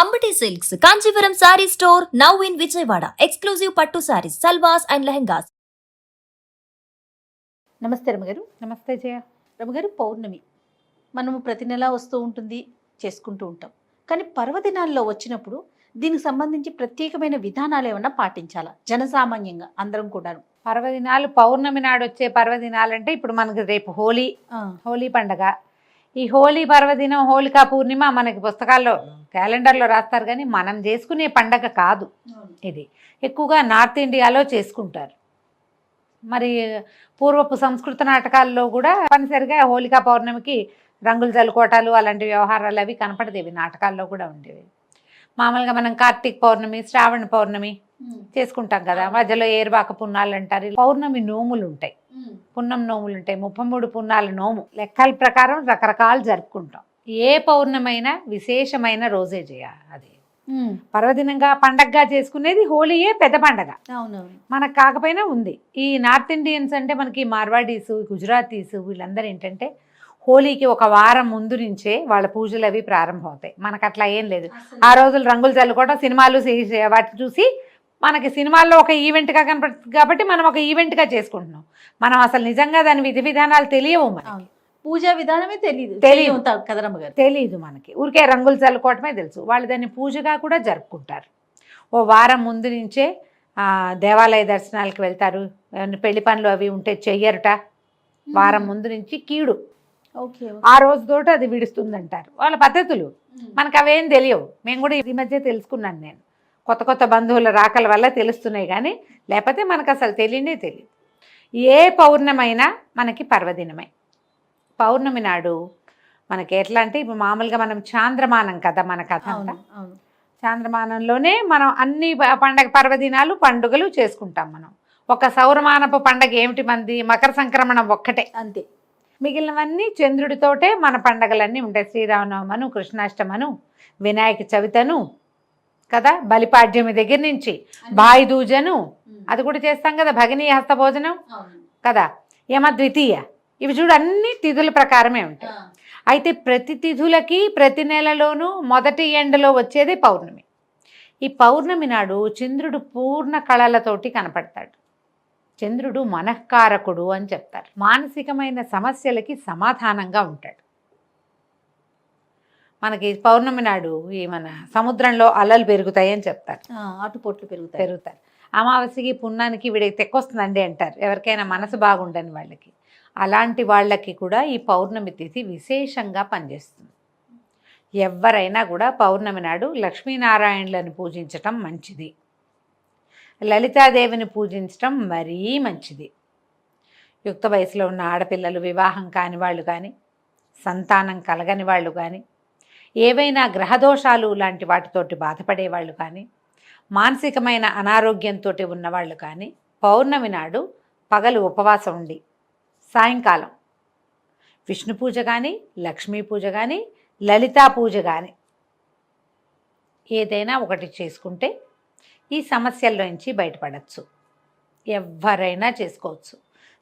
Ambati silks Kanchipuram sari store now in Vijayawada. Exclusive పట్టు saris, సల్వాస్ and lehengas. నమస్తే రమగారు. నమస్తే జయ. రమగారు, పౌర్ణమి మనము ప్రతి నెల వస్తూ ఉంటుంది, చేసుకుంటూ ఉంటాం. కానీ పర్వదినాల్లో వచ్చినప్పుడు దీనికి సంబంధించి ప్రత్యేకమైన విధానాలు ఏమన్నా పాటించాలా జనసామాన్యంగా అందరం కూడాను? పర్వదినాలు పౌర్ణమి నాడు వచ్చే పర్వదినాలు అంటే ఇప్పుడు మనకి రేపు హోలీ పండగ. ఈ హోలీ పర్వదినం, హోలికా పూర్ణిమ మనకి పుస్తకాల్లో క్యాలెండర్లో రాస్తారు, కానీ మనం చేసుకునే పండగ కాదు ఇది. ఎక్కువగా నార్త్ ఇండియాలో చేసుకుంటారు. మరి పూర్వపు సంస్కృత నాటకాల్లో కూడా తప్పనిసరిగా హోలికా పౌర్ణమికి రంగులు చల్లుకోవటాలు అలాంటి వ్యవహారాలు అవి కనపడదేవి, నాటకాల్లో కూడా ఉండేవి. మామూలుగా మనం కార్తీక పౌర్ణమి, శ్రావణ పౌర్ణమి చేసుకుంటాం కదా, మధ్యలో ఏరువాక పున్నాలు అంటారు. పౌర్ణమి నోములు ఉంటాయి, పున్నం నోములు ఉంటాయి, 33 పున్నాల నోము. లెక్కల ప్రకారం రకరకాలు జరుపుకుంటాం. ఏ పౌర్ణమైనా విశేషమైన రోజే చేయాలి. అది పర్వదినంగా పండగగా చేసుకునేది హోలీయే పెద్ద పండగ. అవునవును, మనకు కాకపోయినా ఉంది. ఈ నార్త్ ఇండియన్స్ అంటే మనకి మార్వాడీసు, గుజరాతీసు వీళ్ళందరూ ఏంటంటే హోలీకి ఒక వారం ముందు నుంచే వాళ్ళ పూజలు అవి ప్రారంభం అవుతాయి. మనకు అట్లా ఏం లేదు. ఆ రోజులు రంగులు చల్లుకోవడం, సినిమాలు వాటి చూసి మనకి సినిమాల్లో ఒక ఈవెంట్గా కనపడుతుంది కాబట్టి మనం ఒక ఈవెంట్గా చేసుకుంటున్నాం. మనం అసలు నిజంగా దాని విధి విధానాలు తెలియవు, మనకి పూజా విధానమే తెలియదు కదా రమగారు. తెలీదు మనకి, ఊరికే రంగులు చల్లుకోవటమే తెలుసు. వాళ్ళు దాన్ని పూజగా కూడా జరుపుకుంటారు. ఓ వారం ముందు నుంచే దేవాలయ దర్శనాలకు వెళ్తారు. పెళ్లి పనులు అవి ఉంటే చెయ్యరుట. వారం ముందు నుంచి కీడు ఆ రోజుతోటి అది విడుస్తుందంటారు వాళ్ళ పద్ధతులు. మనకు అవేం తెలియవు. మేము కూడా ఈ మధ్య తెలుసుకున్నాను. నేను కొత్త కొత్త బంధువుల రాకల వల్ల తెలుస్తున్నాయి, కానీ లేకపోతే మనకు అసలు తెలియదు. ఏ పౌర్ణమైనా మనకి పర్వదినమే. పౌర్ణమి నాడు మనకి ఎట్లా అంటే ఇప్పుడు మామూలుగా మనం చాంద్రమానం కదా, మన కథ అంతా చాంద్రమానంలోనే మనం అన్ని పర్వదినాలు పండుగలు చేసుకుంటాం. మనం ఒక సౌరమానపు పండగ ఏమిటి మంది, మకర సంక్రమణం ఒక్కటే, అంతే. మిగిలినవన్నీ చంద్రుడితోటే మన పండగలన్నీ ఉంటాయి. శ్రీరామనవమను, కృష్ణాష్టమను, వినాయక చవితను కదా, బలిపాడ్యమి దగ్గర నుంచి బాయి దూజను అది కూడా చేస్తాం కదా, భగినీ హస్తభోజనం కదా, యమద్వితీయ, ఇవి చూడు అన్ని తిథుల ప్రకారమే ఉంటాయి. అయితే ప్రతి తిథులకి ప్రతి నెలలోనూ మొదటి ఎండలో వచ్చేది పౌర్ణమి. ఈ పౌర్ణమి నాడు చంద్రుడు పూర్ణ కళలతోటి కనపడతాడు. చంద్రుడు మనఃకారకుడు అని చెప్తారు. మానసికమైన సమస్యలకి సమాధానంగా ఉంటాడు. మనకి పౌర్ణమి నాడు ఈ మన సముద్రంలో అలలు పెరుగుతాయి అని చెప్తారు, ఆటుపోట్లు పెరుగుతారు. అమావాస్యకి పున్నానికి వీడికి తెక్కొస్తుందండి అంటారు ఎవరికైనా మనసు బాగుండని వాళ్ళకి. అలాంటి వాళ్ళకి కూడా ఈ పౌర్ణమి తిథి విశేషంగా పనిచేస్తుంది. ఎవరైనా కూడా పౌర్ణమి నాడు లక్ష్మీనారాయణులను పూజించటం మంచిది, లలితాదేవిని పూజించటం మరీ మంచిది. యుక్త వయసులో ఉన్న ఆడపిల్లలు, వివాహం కాని వాళ్ళు కానీ, సంతానం కలగని వాళ్ళు కానీ, ఏవైనా గ్రహదోషాలు లాంటి వాటితోటి బాధపడేవాళ్ళు కానీ, మానసికమైన అనారోగ్యంతో ఉన్నవాళ్ళు కానీ పౌర్ణమి నాడు పగలు ఉపవాసం ఉండి సాయంకాలం విష్ణు పూజ కానీ, లక్ష్మీ పూజ కానీ, లలితా పూజ కానీ ఏదైనా ఒకటి చేసుకుంటే ఈ సమస్యల్లోంచి బయటపడవచ్చు. ఎవరైనా చేసుకోవచ్చు.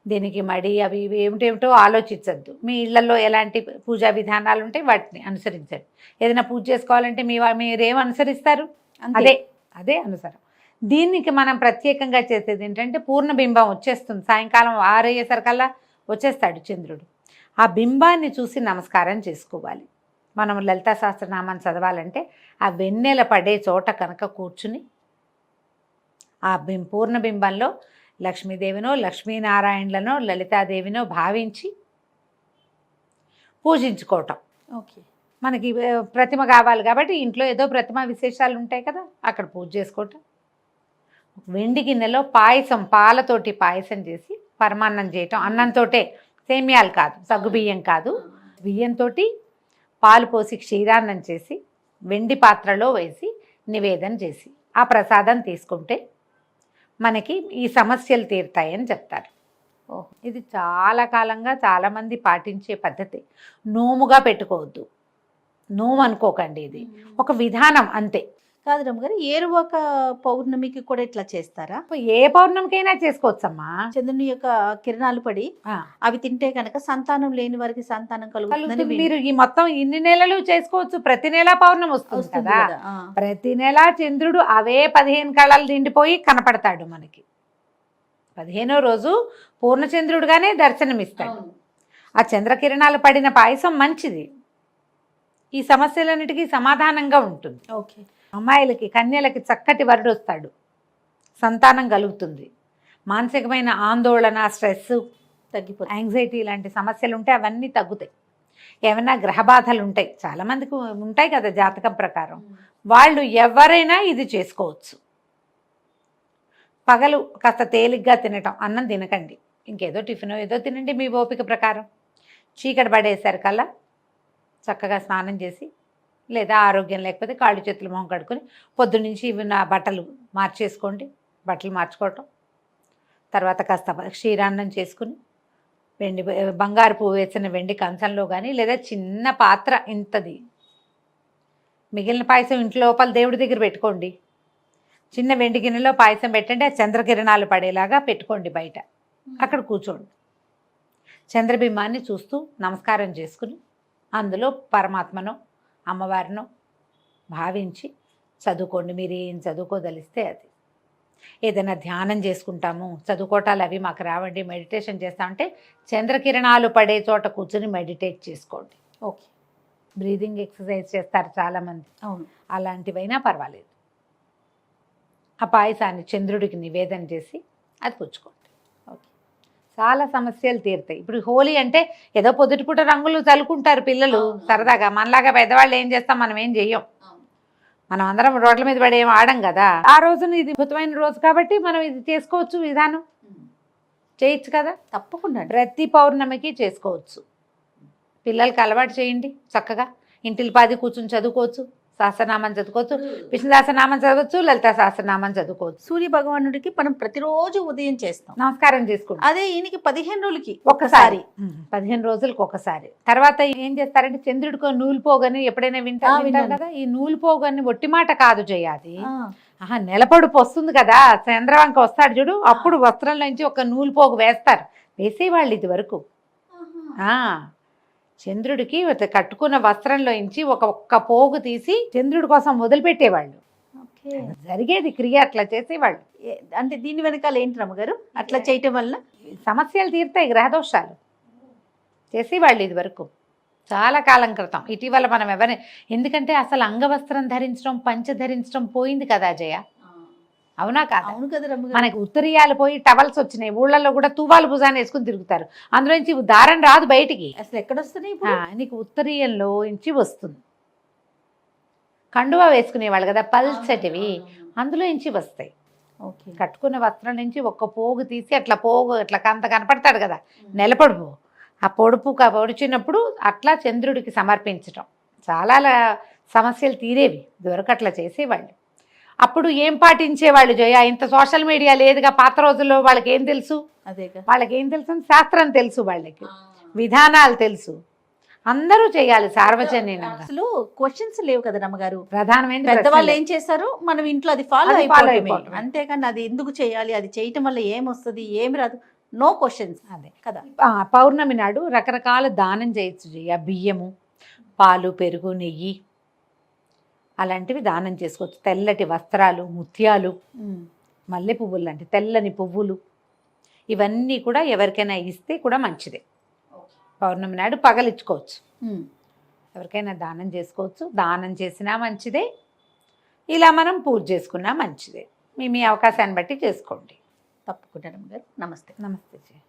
దీనికి మడి అవి ఇవి ఏమిటేమిటో ఆలోచించద్దు. మీ ఇళ్లలో ఎలాంటి పూజా విధానాలు ఉంటాయి వాటిని అనుసరించండి. ఏదైనా పూజ చేసుకోవాలంటే మీరేం అనుసరిస్తారు, అదే అనుసరం. దీనికి మనం ప్రత్యేకంగా చేసేది ఏంటంటే పూర్ణబింబం వచ్చేస్తుంది. సాయంకాలం 6 అయ్యేసరికల్లా వచ్చేస్తాడు చంద్రుడు. ఆ బింబాన్ని చూసి నమస్కారం చేసుకోవాలి. మనం లలితా సహస్రనామాన్ని చదవాలంటే ఆ వెన్నెల పడే చోట కనుక కూర్చుని ఆ పూర్ణబింబంలో లక్ష్మీదేవినో, లక్ష్మీనారాయణులనో, లలితాదేవినో భావించి పూజించుకోవటం. ఓకే, మనకి ప్రతిమ కావాలి కాబట్టి ఇంట్లో ఏదో ప్రతిమ విశేషాలు ఉంటాయి కదా, అక్కడ పూజ చేసుకోవటం. వెండి గిన్నెలో పాయసం, పాలతోటి పాయసం చేసి పరమాన్నం చేయటం. అన్నంతోటే, సేమ్యాలు కాదు, సగ్గుబియ్యం కాదు, బియ్యంతో పాలు పోసి క్షీరాన్నం చేసి వెండి పాత్రలో వేసి నివేదన చేసి ఆ ప్రసాదం తీసుకుంటే మనకి ఈ సమస్యలు తీరుతాయని చెప్తారు. ఇది చాలా కాలంగా చాలామంది పాటించే పద్ధతి. నోముగా పెట్టుకోవద్దు, నోము అనుకోకండి, ఇది ఒక విధానం అంతే. కాదు రమ్మగారు, ఏరువాక పౌర్ణమికి కూడా ఇట్లా చేస్తారా? ఏ పౌర్ణమికైనా చేసుకోవచ్చమ్మా. చంద్రుని యొక్క కిరణాలు పడి ఆ, అవి తింటే కనుక సంతానం లేని వారికి సంతానం కలుగుతుందని కలుగుతుంది. మీరు ఈ మొత్తం ఇన్ని నెలలు చేసుకోవచ్చు. ప్రతి నెల పౌర్ణమి వస్తుంది వస్తుంది కదా. కదా. ప్రతి నెల చంద్రుడు అవే 15 కళలు నిండిపోయి కనపడతాడు మనకి. 15వ రోజు పూర్ణచంద్రుడుగానే దర్శనమిస్తాడు. ఆ చంద్రకిరణాలు పడిన పాయసం మంచిది. ఈ సమస్యలన్నిటికీ సమాధానంగా ఉంటుంది. ఓకే. అమ్మాయిలకి కన్యలకి చక్కటి వరుడు వస్తాడు, సంతానం కలుగుతుంది. మానసికమైన ఆందోళన, స్ట్రెస్, తగ్గిపోతుంది. యాంగ్జైటీ లాంటి సమస్యలు ఉంటే అవన్నీ తగ్గుతాయి. ఏమైనా గ్రహబాధలు ఉంటాయి, చాలామందికి ఉంటాయి కదా జాతకం ప్రకారం. వాళ్ళు ఎవరైనా ఇది చేసుకోవచ్చు. పగలు కాస్త తేలిగ్గా తినటం, అన్నం తినకండి, ఇంకేదో టిఫిన్ ఏదో తినండి మీ ఓపిక ప్రకారం. చీకటి పడేసరికల్లా చక్కగా స్నానం చేసి, లేదా ఆరోగ్యం లేకపోతే కాళ్ళు చేతులు మొహం కడుక్కొని పొద్దున్నుంచి ఇవి నా బట్టలు మార్చేసుకోండి. బట్టలు మార్చుకోవటం, తర్వాత కాస్త క్షీరాన్నం చేసుకుని బంగారు పువ్వు వేసిన వెండి కంచంలో కానీ, లేదా చిన్న పాత్ర ఇంతది, మిగిలిన పాయసం ఇంట్లో లోపల దేవుడి దగ్గర పెట్టుకోండి. చిన్న వెండి గిన్నెలో పాయసం పెట్టండి, ఆ చంద్రకిరణాలు పడేలాగా పెట్టుకోండి బయట. అక్కడ కూర్చోండి, చంద్రబింబాన్ని చూస్తూ నమస్కారం చేసుకుని అందులో పరమాత్మను, అమ్మవారిను భావించి చదువుకోండి. మీరు ఏం చదువుకోదలిస్తే అది. ఏదైనా ధ్యానం చేసుకుంటాము, చదువుకోవటాలు అవి మాకు రావండి, మెడిటేషన్ చేస్తామంటే చంద్రకిరణాలు పడే చోట కూర్చొని మెడిటేట్ చేసుకోండి. ఓకే. బ్రీదింగ్ ఎక్సర్సైజ్ చేస్తారు చాలామంది, అవును. అలాంటివైనా పర్వాలేదు. ఆ పాయసాన్ని చంద్రుడికి నివేదన చేసి అది పుచ్చుకోండి. ఓకే. చాలా సమస్యలు తీరుతాయి. ఇప్పుడు హోలీ అంటే ఏదో పొద్దుటిపూట రంగులు చల్లుకుంటారు పిల్లలు సరదాగా. మనలాగా పెద్దవాళ్ళు ఏం చేస్తాం, మనం ఏం చెయ్యం. మనం అందరం రోడ్ల మీద పడి ఏం ఆడం కదా. ఆ రోజున ఇది అద్భుతమైన రోజు కాబట్టి మనం ఇది చేసుకోవచ్చు, విధానం చేయొచ్చు కదా. తప్పకుండా. ప్రతి పౌర్ణమికి చేసుకోవచ్చు. పిల్లలకి అలవాటు చేయండి. చక్కగా ఇంటిల్లిపాది కూర్చుని చదువుకోవచ్చు, సహస్రనామం చదువుకోవచ్చు, విష్ణు సహస్రనామం చదవచ్చు, లలిత సహస్రనామం చదువుకోవచ్చు. సూర్య భగవానుడికి మనం ప్రతిరోజు ఉదయం చేస్తాం, నమస్కారం చేసుకుంటాం. అదే ఈయనకి 15 రోజులకి ఒక్కసారి, 15 రోజులకు ఒకసారి. తర్వాత ఏం చేస్తారంటే చంద్రుడికి నూలు పోగని ఎప్పుడైనా వింటారు కదా. ఈ నూలు పోగని ఒట్టి మాట కాదు చేయాలి. నెలపొడుపు వస్తుంది కదా, చంద్రవంక వస్తాడు చూడు, అప్పుడు వస్త్రంలోంచి ఒక నూలు పోగు వేస్తారు. వేసేవాళ్ళు ఇది వరకు. చంద్రుడికి కట్టుకున్న వస్త్రంలోంచి ఒక్క పోగు తీసి చంద్రుడి కోసం వదిలిపెట్టేవాళ్ళు. జరిగేది క్రియ, అట్లా చేసేవాళ్ళు. అంటే దీని వెనకాల ఏంటి రమ్మగారు, అట్లా చేయటం వల్ల సమస్యలు తీరుతాయి, గ్రహదోషాలు. చేసేవాళ్ళు ఇది వరకు చాలా కాలం క్రితం. ఇటీవల మనం ఎందుకంటే అసలు అంగవస్త్రం ధరించడం, పంచ ధరించడం పోయింది కదా జయ, అవునా కాదు? అవును కదా రమ్మగారు. మనకి ఉత్తరీయాలు పోయి టవల్స్ వచ్చినాయి. ఊళ్ళల్లో కూడా తూవాలు భుజాన్ని వేసుకుని తిరుగుతారు. అందులోంచి దారం రాదు బయటికి. అసలు ఎక్కడొస్తున్నాయి? నీకు ఉత్తరీయంలో నుంచి వస్తుంది. కండువా వేసుకునేవాళ్ళు కదా పల్చటివి, అందులో నుంచి వస్తాయి. ఓకే. కట్టుకున్న వస్త్రం నుంచి ఒక్క పోగు తీసి అట్లా పోగు అట్లా కంత కనపడతాడు కదా, నెలపొడుపు. ఆ పొడుపు పొడిచినప్పుడు అట్లా చంద్రుడికి సమర్పించటం. చాలా సమస్యలు తీరేవి ఇదివరకు అట్లా చేసేవాళ్ళు. అప్పుడు ఏం పాటించేవాళ్ళు జయ? ఇంత సోషల్ మీడియా లేదుగా పాత రోజుల్లో. వాళ్ళకి ఏం తెలుసు? వాళ్ళకి ఏం తెలుసు? శాస్త్రం తెలుసు, వాళ్ళకి విధానాలు తెలుసు. అందరూ చేయాలి సార్వజనీయంగా. అసలు క్వశ్చన్స్ లేవు కదా రమ్మగారు. ప్రధానమైన పెద్దవాళ్ళు ఏం చేశారు, మనం ఇంట్లో అది ఫాలో అయిపోవటమే. అంతేకాని అది ఎందుకు చేయాలి, అది చేయటం వల్ల ఏమొస్తుంది, ఏమి రాదు, నో క్వశ్చన్స్. అదే కదా. పౌర్ణమి నాడు రకరకాల దానం చేయొచ్చు జయ. బియ్యము, పాలు, పెరుగు, నెయ్యి అలాంటివి దానం చేసుకోవచ్చు. తెల్లటి వస్త్రాలు, ముత్యాలు, మల్లె పువ్వులు లాంటి తెల్లని పువ్వులు, ఇవన్నీ కూడా ఎవరికైనా ఇస్తే కూడా మంచిదే. పౌర్ణమి నాడు పగలిచ్చుకోవచ్చు, ఎవరికైనా దానం చేసుకోవచ్చు. దానం చేసినా మంచిదే, ఇలా మనం పూజ చేసుకున్నా మంచిదే. మీ అవకాశాన్ని బట్టి చేసుకోండి. తప్పకుండా రమ్మగారు. నమస్తే. నమస్తే జయ.